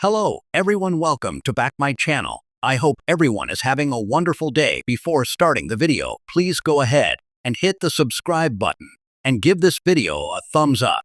Hello, everyone. Welcome to back my channel. I hope everyone is having a wonderful day. Before starting the video, please go ahead and hit the subscribe button and give this video a thumbs up.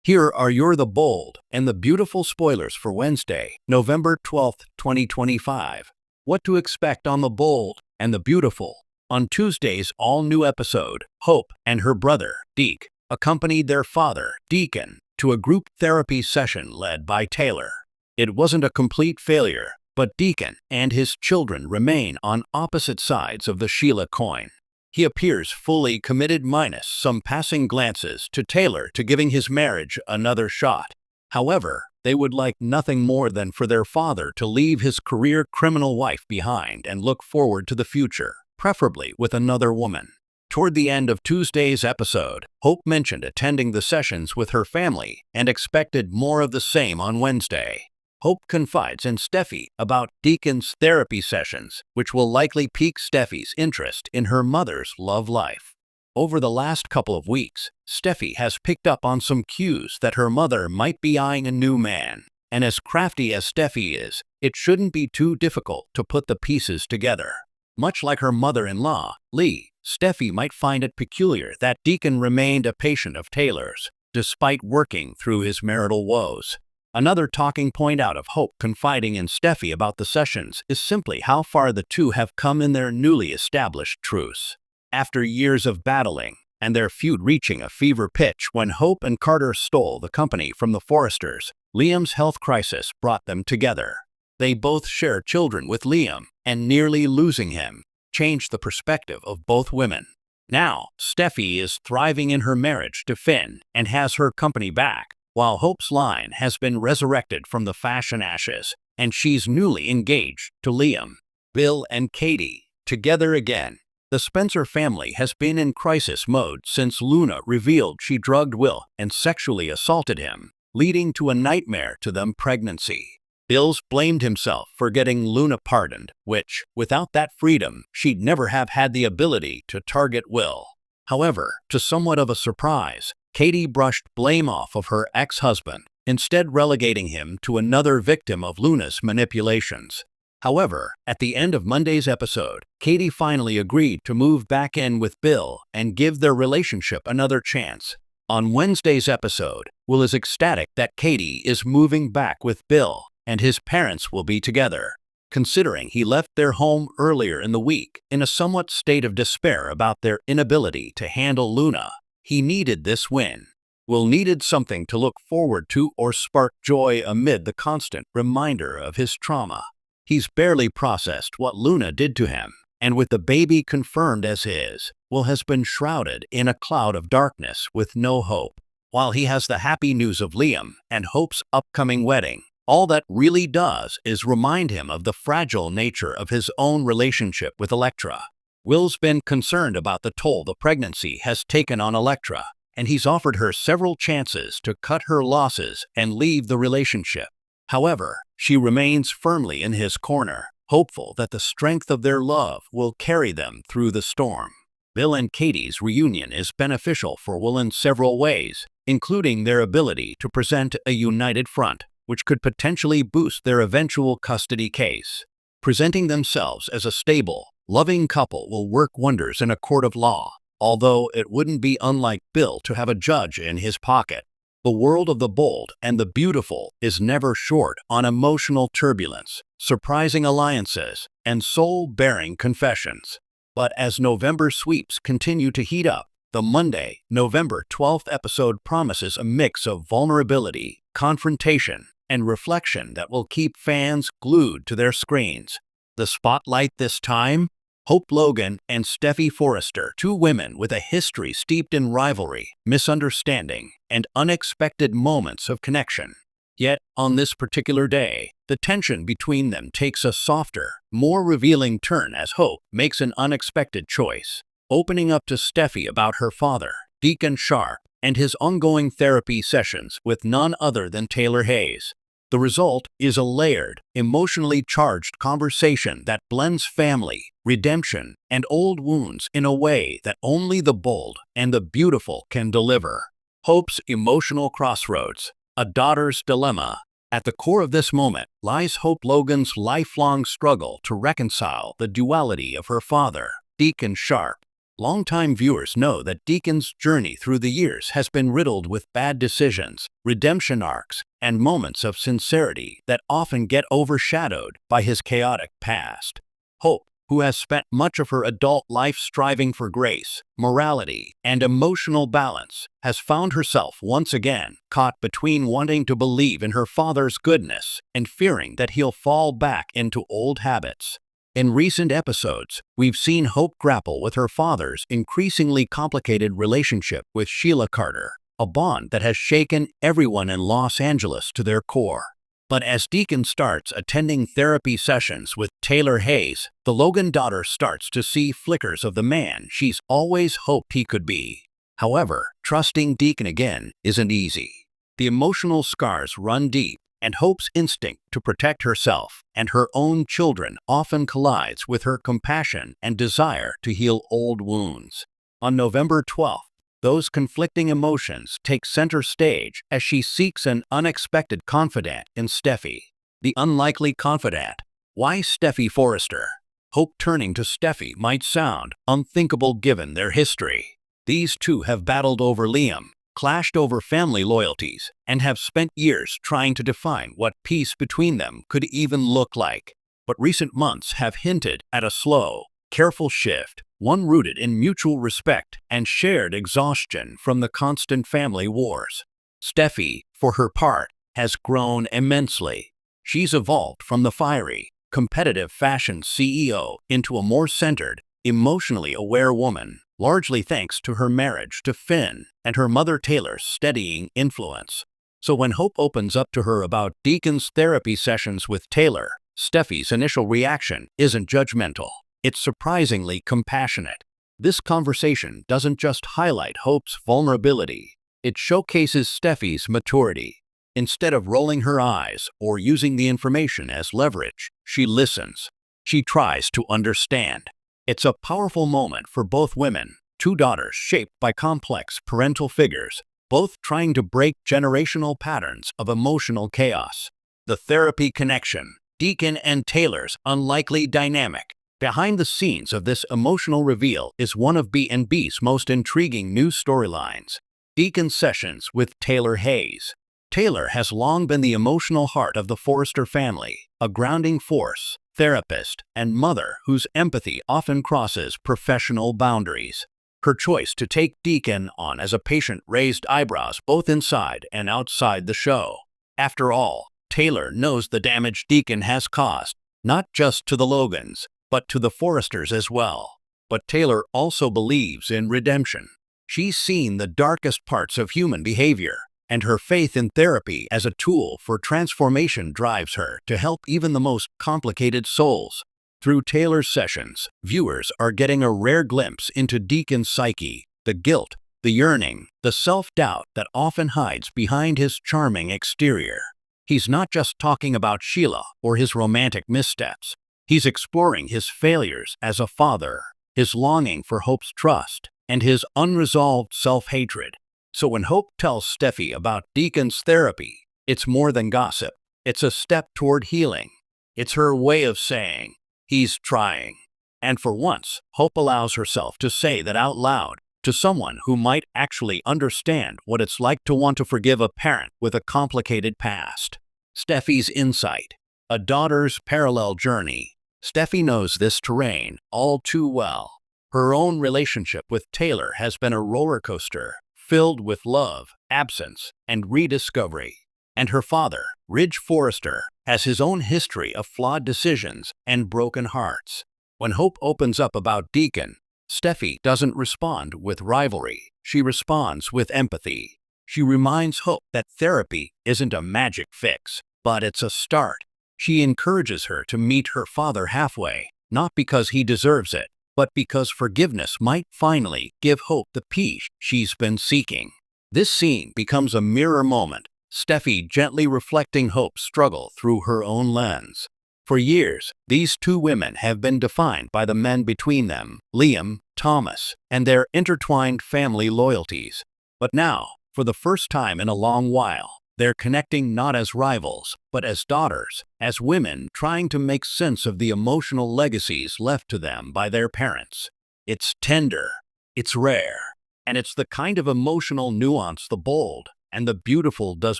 Here are the bold and the beautiful spoilers for Wednesday, November 12th, 2025. What to expect on The Bold and the Beautiful. On Tuesday's all-new episode, Hope and her brother, Deke, accompanied their father, Deacon, to a group therapy session led by Taylor. It wasn't a complete failure, but Deacon and his children remain on opposite sides of the Sheila coin. He appears fully committed minus some passing glances to Taylor to giving his marriage another shot. However, they would like nothing more than for their father to leave his career criminal wife behind and look forward to the future, preferably with another woman. Toward the end of Tuesday's episode, Hope mentioned attending the sessions with her family and expected more of the same on Wednesday. Hope confides in Steffy about Deacon's therapy sessions, which will likely pique Steffy's interest in her mother's love life. Over the last couple of weeks, Steffy has picked up on some cues that her mother might be eyeing a new man, and as crafty as Steffy is, it shouldn't be too difficult to put the pieces together. Much like her mother-in-law, Lee, Steffy might find it peculiar that Deacon remained a patient of Taylor's, despite working through his marital woes. Another talking point out of Hope confiding in Steffy about the sessions is simply how far the two have come in their newly established truce. After years of battling, and their feud reaching a fever pitch when Hope and Carter stole the company from the Forresters, Liam's health crisis brought them together. They both share children with Liam, and nearly losing him changed the perspective of both women. Now, Steffy is thriving in her marriage to Finn and has her company back, while Hope's line has been resurrected from the fashion ashes, and she's newly engaged to Liam. Bill and Katie, together again. The Spencer family has been in crisis mode since Luna revealed she drugged Will and sexually assaulted him, leading to a nightmare to them pregnancy. Bill's blamed himself for getting Luna pardoned, which, without that freedom, she'd never have had the ability to target Will. However, to somewhat of a surprise, Katie brushed blame off of her ex-husband, instead relegating him to another victim of Luna's manipulations. However, at the end of Monday's episode, Katie finally agreed to move back in with Bill and give their relationship another chance. On Wednesday's episode, Will is ecstatic that Katie is moving back with Bill, and his parents will be together, considering he left their home earlier in the week in a somewhat state of despair about their inability to handle Luna. He needed this win. Will needed something to look forward to or spark joy amid the constant reminder of his trauma. He's barely processed what Luna did to him, and with the baby confirmed as his, Will has been shrouded in a cloud of darkness with no hope. While he has the happy news of Liam and Hope's upcoming wedding, all that really does is remind him of the fragile nature of his own relationship with Elektra. Will's been concerned about the toll the pregnancy has taken on Elektra, and he's offered her several chances to cut her losses and leave the relationship. However, she remains firmly in his corner, hopeful that the strength of their love will carry them through the storm. Bill and Katie's reunion is beneficial for Will in several ways, including their ability to present a united front, which could potentially boost their eventual custody case. Presenting themselves as a stable, loving couple will work wonders in a court of law, although it wouldn't be unlike Bill to have a judge in his pocket. The world of The Bold and the Beautiful is never short on emotional turbulence, surprising alliances, and soul-bearing confessions. But as November sweeps continue to heat up, the Monday, November 12th episode promises a mix of vulnerability, confrontation, and reflection that will keep fans glued to their screens. The spotlight this time? Hope Logan and Steffy Forrester, two women with a history steeped in rivalry, misunderstanding, and unexpected moments of connection. Yet, on this particular day, the tension between them takes a softer, more revealing turn as Hope makes an unexpected choice, opening up to Steffy about her father, Deacon Sharp, and his ongoing therapy sessions with none other than Taylor Hayes. The result is a layered, emotionally charged conversation that blends family, redemption, and old wounds in a way that only The Bold and the Beautiful can deliver. Hope's emotional crossroads, a daughter's dilemma, At the core of this moment lies Hope Logan's lifelong struggle to reconcile the duality of her father, Deacon Sharp. Longtime viewers know that Deacon's journey through the years has been riddled with bad decisions, redemption arcs, and moments of sincerity that often get overshadowed by his chaotic past. Hope, who has spent much of her adult life striving for grace, morality, and emotional balance, has found herself once again caught between wanting to believe in her father's goodness and fearing that he'll fall back into old habits. In recent episodes, we've seen Hope grapple with her father's increasingly complicated relationship with Sheila Carter, a bond that has shaken everyone in Los Angeles to their core. But as Deacon starts attending therapy sessions with Taylor Hayes, the Logan daughter starts to see flickers of the man she's always hoped he could be. However, trusting Deacon again isn't easy. The emotional scars run deep, and Hope's instinct to protect herself and her own children often collides with her compassion and desire to heal old wounds. On November 12th, those conflicting emotions take center stage as she seeks an unexpected confidant in Steffy. The unlikely confidant. Why Steffy Forrester? Hope turning to Steffy might sound unthinkable given their history. These two have battled over Liam, clashed over family loyalties, and have spent years trying to define what peace between them could even look like. But recent months have hinted at a slow, careful shift, one rooted in mutual respect and shared exhaustion from the constant family wars. Steffy, for her part, has grown immensely. She's evolved from the fiery, competitive fashion CEO into a more centered, emotionally aware woman, largely thanks to her marriage to Finn and her mother Taylor's steadying influence. So when Hope opens up to her about Deacon's therapy sessions with Taylor, Steffy's initial reaction isn't judgmental. It's surprisingly compassionate. This conversation doesn't just highlight Hope's vulnerability, it showcases Steffy's maturity. Instead of rolling her eyes or using the information as leverage, she listens. She tries to understand. It's a powerful moment for both women, two daughters shaped by complex parental figures, both trying to break generational patterns of emotional chaos. The therapy connection, Deacon and Taylor's unlikely dynamic. Behind the scenes of this emotional reveal is one of B&B's most intriguing new storylines, Deacon's sessions with Taylor Hayes. Taylor has long been the emotional heart of the Forrester family, a grounding force, therapist, and mother whose empathy often crosses professional boundaries. Her choice to take Deacon on as a patient raised eyebrows both inside and outside the show. After all, Taylor knows the damage Deacon has caused, not just to the Logans, but to the Forresters as well. But Taylor also believes in redemption. She's seen the darkest parts of human behavior, and her faith in therapy as a tool for transformation drives her to help even the most complicated souls. Through Taylor's sessions, viewers are getting a rare glimpse into Deacon's psyche, the guilt, the yearning, the self-doubt that often hides behind his charming exterior. He's not just talking about Sheila or his romantic missteps. He's exploring his failures as a father, his longing for Hope's trust, and his unresolved self-hatred. So when Hope tells Steffy about Deacon's therapy, it's more than gossip. It's a step toward healing. It's her way of saying, he's trying. And for once, Hope allows herself to say that out loud to someone who might actually understand what it's like to want to forgive a parent with a complicated past. Steffy's insight, a daughter's parallel journey. Steffy knows this terrain all too well. Her own relationship with Taylor has been a roller coaster, filled with love, absence, and rediscovery. And her father, Ridge Forrester, has his own history of flawed decisions and broken hearts. When Hope opens up about Deacon, Steffy doesn't respond with rivalry. She responds with empathy. She reminds Hope that therapy isn't a magic fix, but it's a start. She encourages her to meet her father halfway, not because he deserves it, but because forgiveness might finally give Hope the peace she's been seeking. This scene becomes a mirror moment, Steffy gently reflecting Hope's struggle through her own lens. For years, these two women have been defined by the men between them, Liam, Thomas, and their intertwined family loyalties. But now, for the first time in a long while, They're connecting not as rivals, but as daughters, as women trying to make sense of the emotional legacies left to them by their parents. It's tender, it's rare, and it's the kind of emotional nuance the bold and the beautiful does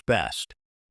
best.